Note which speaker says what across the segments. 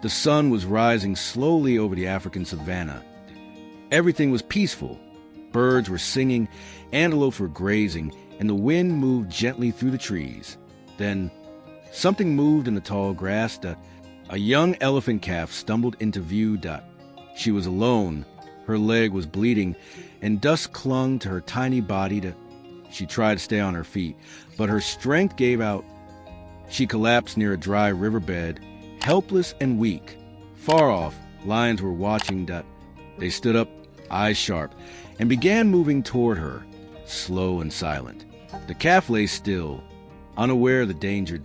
Speaker 1: The sun was rising slowly over the African savannah. Everything was peaceful. Birds were singing, antelopes were grazing, and the wind moved gently through the trees. Then, something moved in the tall grass. A young elephant calf stumbled into view. She was alone. Her leg was bleeding, and dust clung to her tiny body. She tried to stay on her feet, but her strength gave out. She collapsed near a dry riverbed, helpless and weak. Far off, lions were watching. They stood up, eyes sharp, and began moving toward her, slow and silent. The calf lay still, unaware of the danger.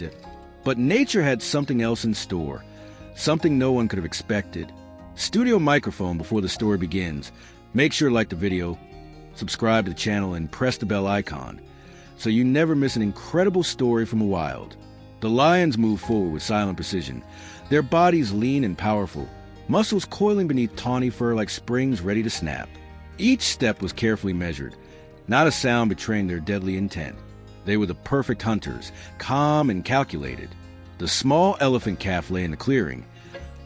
Speaker 1: But nature had something else in store, something no one could have expected. Studio microphone before the story begins. Make sure to like the video, subscribe to the channel, and press the bell icon so you never miss an incredible story from the wild. The lions moved forward with silent precision, their bodies lean and powerful, muscles coiling beneath tawny fur like springs ready to snap. Each step was carefully measured, not a sound betraying their deadly intent. They were the perfect hunters, calm and calculated. The small elephant calf lay in the clearing,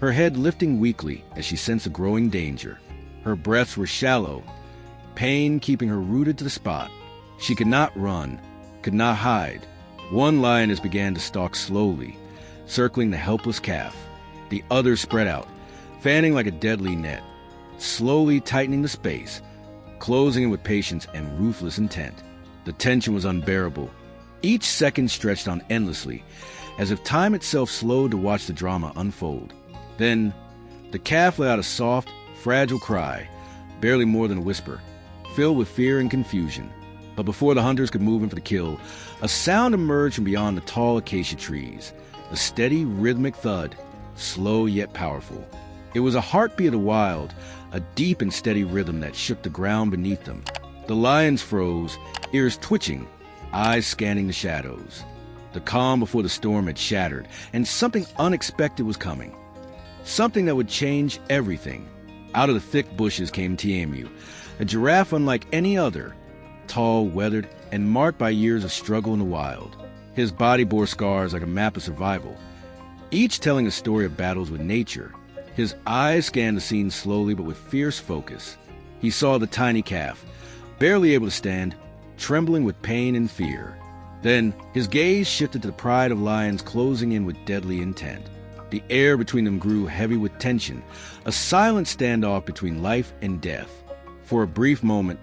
Speaker 1: her head lifting weakly as she sensed a growing danger. Her breaths were shallow, pain keeping her rooted to the spot. She could not run, could not hide. One lioness began to stalk slowly, circling the helpless calf. The others spread out, fanning like a deadly net, slowly tightening the space, closing it with patience and ruthless intent. The tension was unbearable. Each second stretched on endlessly, as if time itself slowed to watch the drama unfold. Then, the calf let out a soft, fragile cry, barely more than a whisper, filled with fear and confusion. But before the hunters could move in for the kill, a sound emerged from beyond the tall acacia trees, a steady, rhythmic thud, slow yet powerful. It was a heartbeat of the wild, a deep and steady rhythm that shook the ground beneath them. The lions froze, ears twitching, eyes scanning the shadows. The calm before the storm had shattered, and something unexpected was coming. Something that would change everything. Out of the thick bushes came Tamu, a giraffe unlike any other, tall, weathered, and marked by years of struggle in the wild. His body bore scars like a map of survival, each telling a story of battles with nature. His eyes scanned the scene slowly but with fierce focus. He saw the tiny calf, barely able to stand, trembling with pain and fear. Then his gaze shifted to the pride of lions closing in with deadly intent. The air between them grew heavy with tension, a silent standoff between life and death. For a brief moment,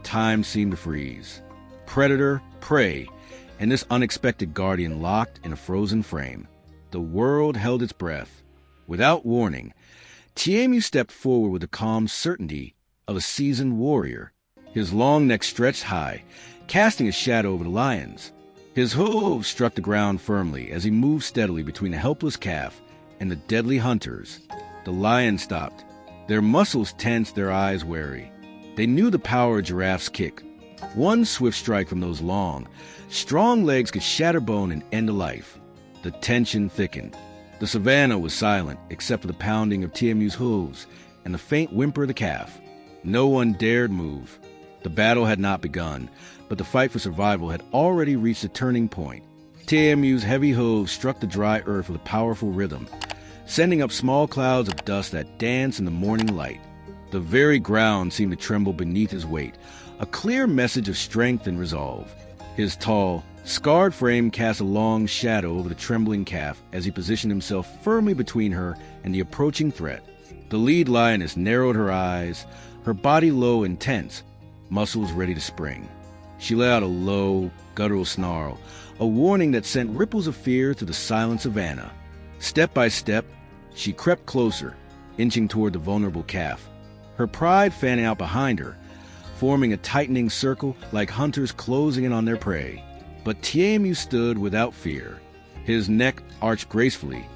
Speaker 1: time seemed to freeze. Predator, prey, and this unexpected guardian locked in a frozen frame. The world held its breath. Without warning, Tamu stepped forward with the calm certainty of a seasoned warrior. His long neck stretched high, casting a shadow over the lions. His hooves struck the ground firmly as he moved steadily between the helpless calf and the deadly hunters. The lions stopped, their muscles tensed, their eyes wary. They knew the power of Giraffe's kick. One swift strike from those long, strong legs could shatter bone and end a life. The tension thickened. The savannah was silent except for the pounding of Tamu's hooves and the faint whimper of the calf. No one dared move. The battle had not begun, but the fight for survival had already reached a turning point. Tamu's heavy hooves struck the dry earth with a powerful rhythm, sending up small clouds of dust that danced in the morning light. The very ground seemed to tremble beneath his weight, a clear message of strength and resolve. His tall, scarred frame cast a long shadow over the trembling calf as he positioned himself firmly between her and the approaching threat. The lead lioness narrowed her eyes, her body low and tense, muscles ready to spring. She let out a low, guttural snarl, a warning that sent ripples of fear through the silent savannah. Step by step, she crept closer, inching toward the vulnerable calf, her pride fanning out behind her, forming a tightening circle like hunters closing in on their prey. But Tamu stood without fear, his neck arched gracefully,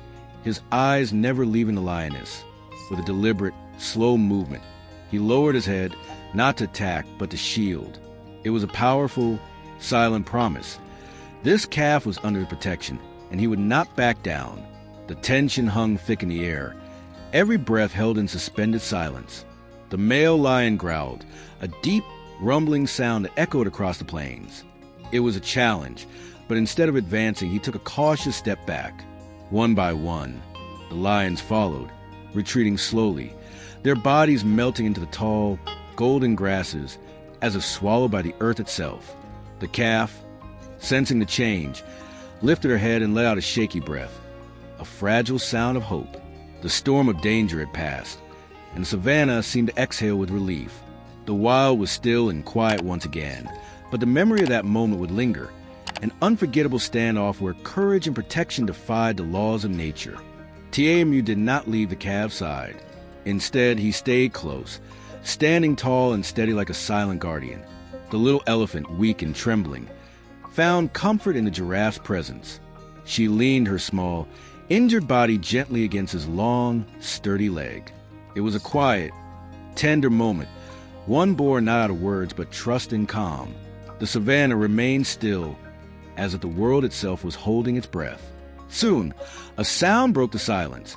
Speaker 1: his eyes never leaving the lioness. With a deliberate, slow movement, he lowered his head, not to attack, but to shield. It was a powerful, silent promise. This calf was under protection, and he would not back down. The tension hung thick in the air, every breath held in suspended silence. The male lion growled, a deep, rumbling sound that echoed across the plains. It was a challenge, but instead of advancing, he took a cautious step back. One by one, The lions followed, retreating slowly, their bodies melting into the tall, golden grasses as if swallowed by the earth itself. The calf, sensing the change, lifted her head and let out a shaky breath, a fragile sound of hope. The storm of danger had passed, and the savannah seemed to exhale with relief. The wild was still and quiet once again, but the memory of that moment would linger, an unforgettable standoff where courage and protection defied the laws of nature. Tamu did not leave the calf's side. Instead, he stayed close, standing tall and steady like a silent guardian. The little elephant, weak and trembling, found comfort in the giraffe's presence. She leaned her small, injured body gently against his long, sturdy leg. It was a quiet, tender moment, one born not out of words but trust and calm. The savannah remained still, as if the world itself was holding its breath. Soon, a sound broke the silence,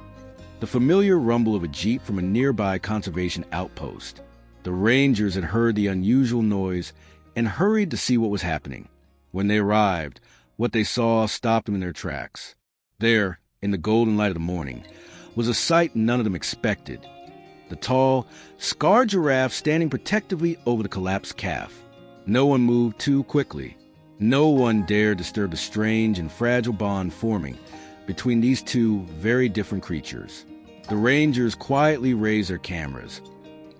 Speaker 1: the familiar rumble of a jeep from a nearby conservation outpost. The rangers had heard the unusual noise and hurried to see what was happening. When they arrived, what they saw stopped them in their tracks. There, in the golden light of the morning, was a sight none of them expected. The tall, scarred giraffe standing protectively over the collapsed calf. No one moved too quickly. No one dared disturb the strange and fragile bond forming between these two very different creatures. The rangers quietly raised their cameras,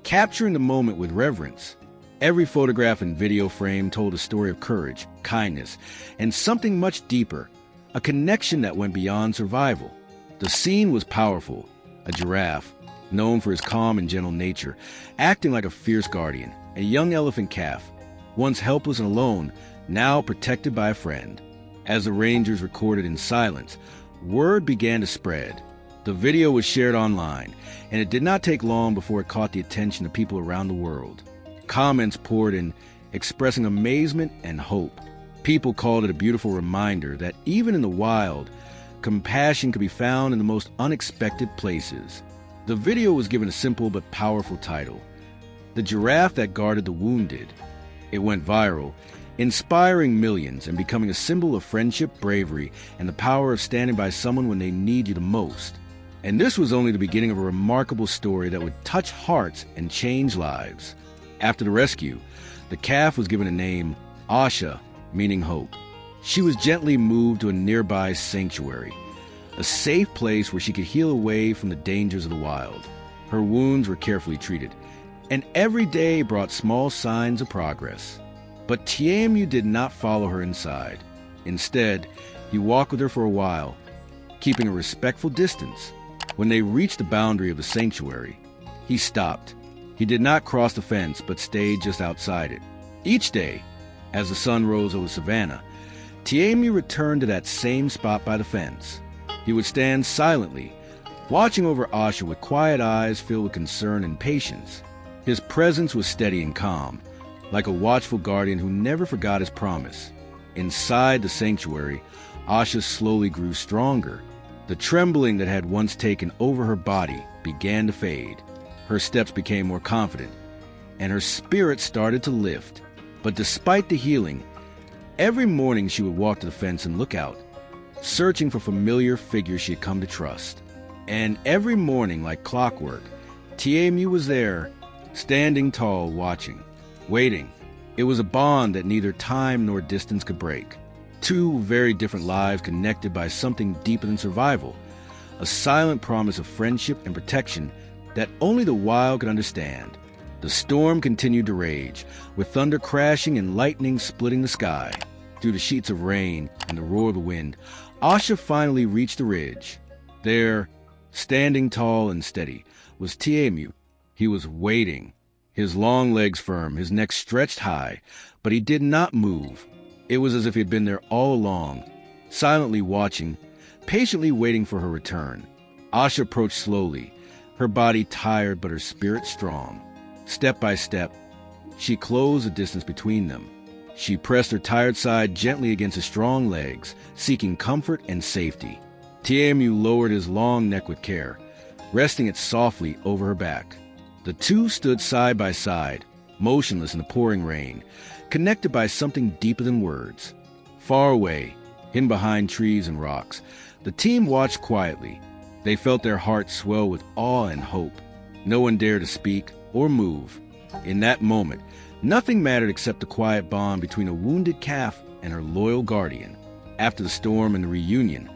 Speaker 1: capturing the moment with reverence. Every photograph and video frame told a story of courage, kindness, and something much deeper, a connection that went beyond survival. The scene was powerful. A giraffe, known for his calm and gentle nature, acting like a fierce guardian. A young elephant calf, once helpless and alone, now protected by a friend. As the rangers recorded in silence, word began to spread. The video was shared online, and it did not take long before it caught the attention of people around the world. Comments poured in, expressing amazement and hope. People called it a beautiful reminder that even in the wild, compassion could be found in the most unexpected places. The video was given a simple but powerful title, "The Giraffe That Guarded the Wounded." It went viral, inspiring millions and becoming a symbol of friendship, bravery, and the power of standing by someone when they need you the most. And this was only the beginning of a remarkable story that would touch hearts and change lives. After the rescue, the calf was given a name, Asha, meaning hope. She was gently moved to a nearby sanctuary, a safe place where she could heal away from the dangers of the wild. Her wounds were carefully treated, and every day brought small signs of progress. But Tamu did not follow her inside. Instead, he walked with her for a while, keeping a respectful distance. When they reached the boundary of the sanctuary, he stopped. He did not cross the fence, but stayed just outside it. Each day, as the sun rose over the savannah, Tamu returned to that same spot by the fence. He would stand silently, watching over Asha with quiet eyes filled with concern and patience. His presence was steady and calm, like a watchful guardian who never forgot his promise. Inside the sanctuary, Asha slowly grew stronger. The trembling that had once taken over her body began to fade. Her steps became more confident, and her spirit started to lift. But despite the healing, every morning she would walk to the fence and look out, searching for familiar figures she had come to trust. And every morning, like clockwork, Tamu was there, standing tall, watching, waiting. It was a bond that neither time nor distance could break. Two very different lives connected by something deeper than survival, a silent promise of friendship and protection that only the wild could understand. The storm continued to rage, with thunder crashing and lightning splitting the sky. Through the sheets of rain and the roar of the wind, Asha finally reached the ridge. There, standing tall and steady, was Tamu. He was waiting, his long legs firm, his neck stretched high, but he did not move. It was as if he had been there all along, silently watching, patiently waiting for her return. Asha approached slowly, her body tired but her spirit strong. Step by step, she closed the distance between them. She pressed her tired side gently against his strong legs, seeking comfort and safety. Tamu lowered his long neck with care, resting it softly over her back. The two stood side by side, motionless in the pouring rain, connected by something deeper than words. Far away, hidden behind trees and rocks, the team watched quietly, They felt their hearts swell with awe and hope. No one dared to speak or move. In that moment, nothing mattered except the quiet bond between a wounded calf and her loyal guardian. After the storm and the reunion,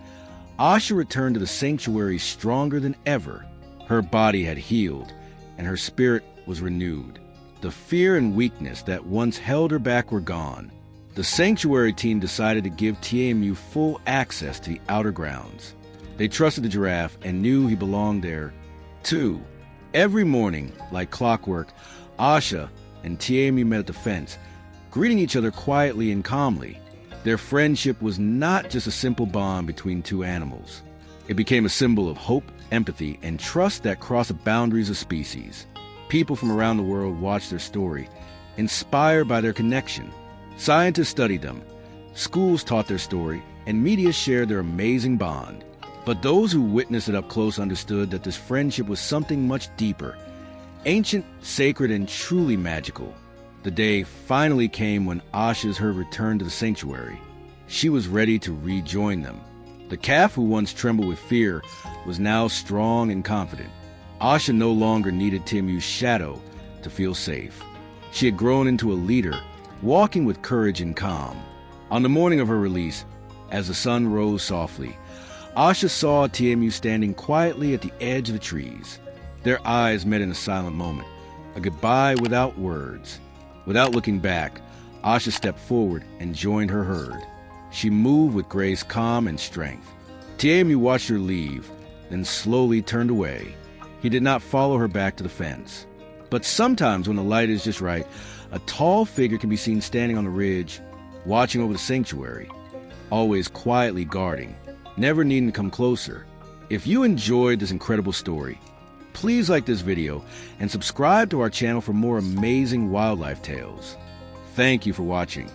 Speaker 1: Asha returned to the sanctuary stronger than ever. Her body had healed, and her spirit was renewed. The fear and weakness that once held her back were gone. The sanctuary team decided to give TMU full access to the outer grounds. They trusted the giraffe and knew he belonged there, too. Every morning, like clockwork, Asha and TMU met at the fence, greeting each other quietly and calmly. Their friendship was not just a simple bond between two animals. It became a symbol of hope, empathy, and trust that crossed the boundaries of species. People from around the world watched their story, inspired by their connection. Scientists studied them, schools taught their story, and media shared their amazing bond. But those who witnessed it up close understood that this friendship was something much deeper, ancient, sacred, and truly magical. The day finally came when Asha's herd returned to the sanctuary. She was ready to rejoin them. The calf, who once trembled with fear, was now strong and confident. Asha no longer needed Timu's shadow to feel safe. She had grown into a leader, walking with courage and calm. On the morning of her release, as the sun rose softly, Asha saw TMU standing quietly at the edge of the trees. Their eyes met in a silent moment, a goodbye without words. Without looking back, Asha stepped forward and joined her herd. She moved with grace, calm, and strength. TMU watched her leave, then slowly turned away. He did not follow her back to the fence. But sometimes when the light is just right, a tall figure can be seen standing on the ridge, watching over the sanctuary, always quietly guarding, never needing to come closer. If you enjoyed this incredible story, please like this video and subscribe to our channel for more amazing wildlife tales. Thank you for watching.